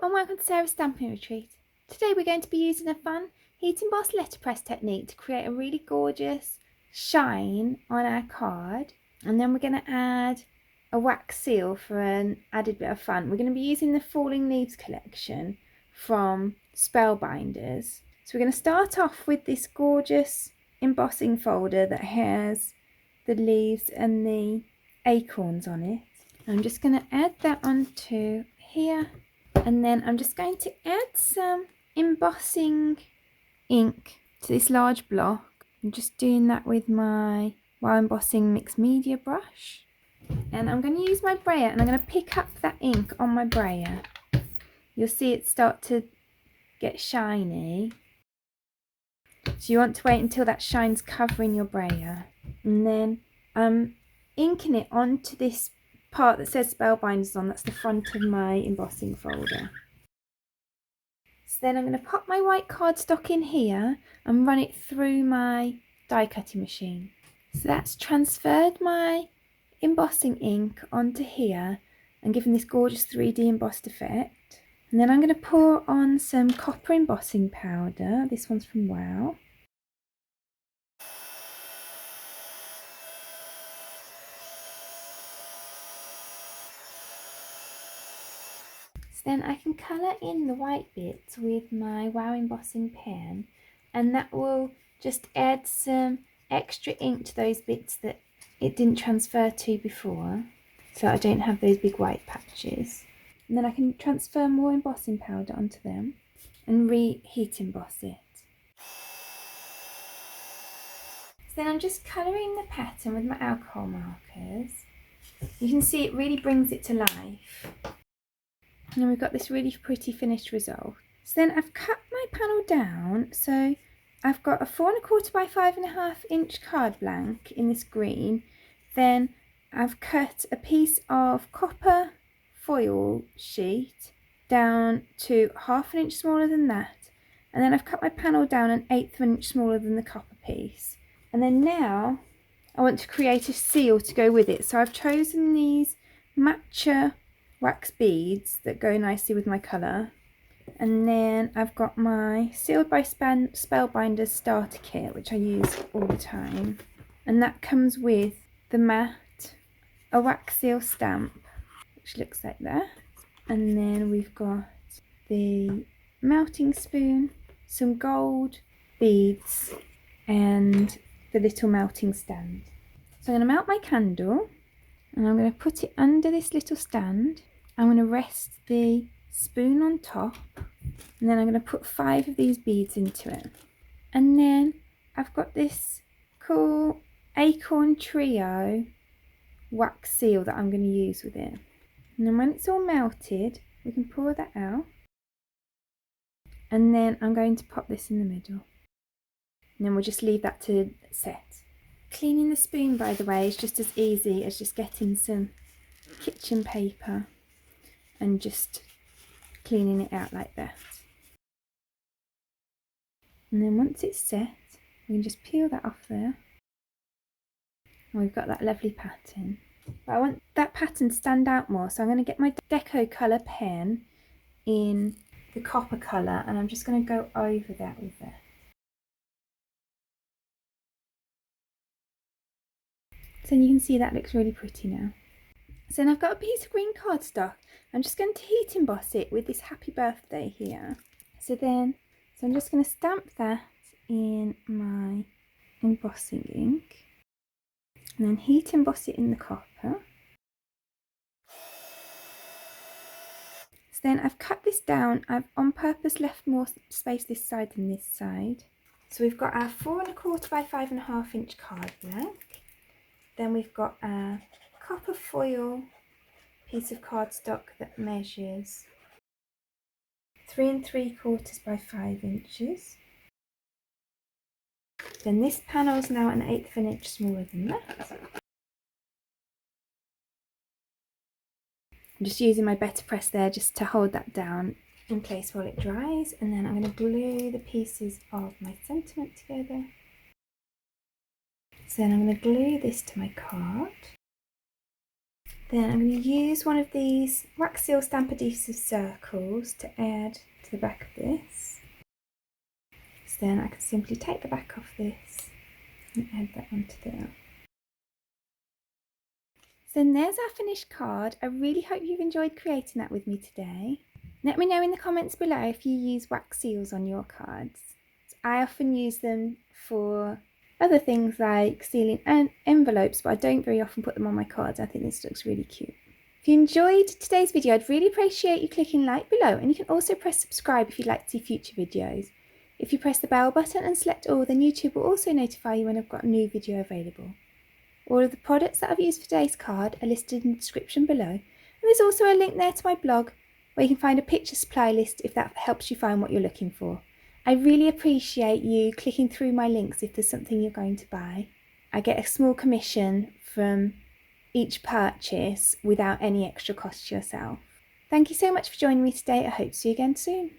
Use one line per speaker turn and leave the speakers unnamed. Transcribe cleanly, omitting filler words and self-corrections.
and welcome to Sarah's Stamping Retreat. Today we're going to be using a fun heat emboss letterpress technique to create a really gorgeous shine on our card, and then we're going to add a wax seal for an added bit of fun. We're going to be using the Falling Leaves collection from Spellbinders. So we're going to start off with this gorgeous embossing folder that has the leaves and the acorns on it. I'm just going to add that onto here, and then I'm just going to add some embossing ink to this large block. I'm just doing that with my Wow Embossing mixed media brush, and I'm going to use my brayer and I'm going to pick up that ink on my brayer. You'll see it start to get shiny, so you want to wait until that shine's covering your brayer, and then I'm inking it onto this part that says Spellbinders on. That's the front of my embossing folder. So then I'm going to pop my white cardstock in here and run it through my die cutting machine. So that's transferred my embossing ink onto here and given this gorgeous 3D embossed effect. And then I'm going to pour on some copper embossing powder. This one's from Wow. Then I can colour in the white bits with my Wow Embossing pen, and that will just add some extra ink to those bits that it didn't transfer to before, so I don't have those big white patches. And then I can transfer more embossing powder onto them and reheat emboss it. So then I'm just colouring the pattern with my alcohol markers. You can see it really brings it to life. And then we've got this really pretty finished result. So then I've cut my panel down, so I've got a 4 1/4 by 5.5 inch card blank in this green. Then I've cut a piece of copper foil sheet down to 1/2 inch smaller than that, and then I've cut my panel down 1/8 inch smaller than the copper piece. And then now I want to create a seal to go with it, so I've chosen these Matcha Wax Beads that go nicely with my colour. And then I've got my Sealed by Spellbinders starter kit, which I use all the time, and that comes with the mat, a wax seal stamp which looks like that, and then we've got the melting spoon, some gold beads, and the little melting stand. So I'm going to melt my candle and I'm going to put it under this little stand. I'm going to rest the spoon on top, and then I'm going to put 5 of these beads into it. And then I've got this cool Acorn trio wax seal that I'm going to use with it. And then when it's all melted, we can pour that out. And then I'm going to pop this in the middle. And then we'll just leave that to set. Cleaning the spoon, by the way, is just as easy as just getting some kitchen paper and just cleaning it out like that. And then once it's set, we can just peel that off there. And we've got that lovely pattern. But I want that pattern to stand out more, so I'm going to get my Deco Colour pen in the copper colour, and I'm just going to go over that with it. So you can see that looks really pretty now. So then I've got a piece of green cardstock. I'm just going to heat emboss it with this happy birthday here. So I'm just going to stamp that in my embossing ink, and then heat emboss it in the copper. So then I've cut this down. I've on purpose left more space this side than this side. So we've got our 4 1/4 by 5.5 inch card blank. Then we've got our copper foil piece of cardstock that measures 3 3/4 by 5 inches. Then this panel is now 1/8 inch smaller than that. I'm just using my letterpress there just to hold that down in place while it dries, and then I'm going to glue the pieces of my sentiment together. So then I'm going to glue this to my card. Then I'm going to use one of these wax seal stamp adhesive circles to add to the back of this. So then I can simply take the back off this and add that onto there. So there's our finished card. I really hope you've enjoyed creating that with me today. Let me know in the comments below if you use wax seals on your cards. I often use them for other things like sealing envelopes, but I don't very often put them on my cards. I think this looks really cute. If you enjoyed today's video, I'd really appreciate you clicking like below, and you can also press subscribe if you'd like to see future videos. If you press the bell button and select all, then YouTube will also notify you when I've got a new video available. All of the products that I've used for today's card are listed in the description below, and there's also a link there to my blog where you can find a picture supply list if that helps you find what you're looking for. I really appreciate you clicking through my links if there's something you're going to buy. I get a small commission from each purchase without any extra cost to yourself. Thank you so much for joining me today. I hope to see you again soon.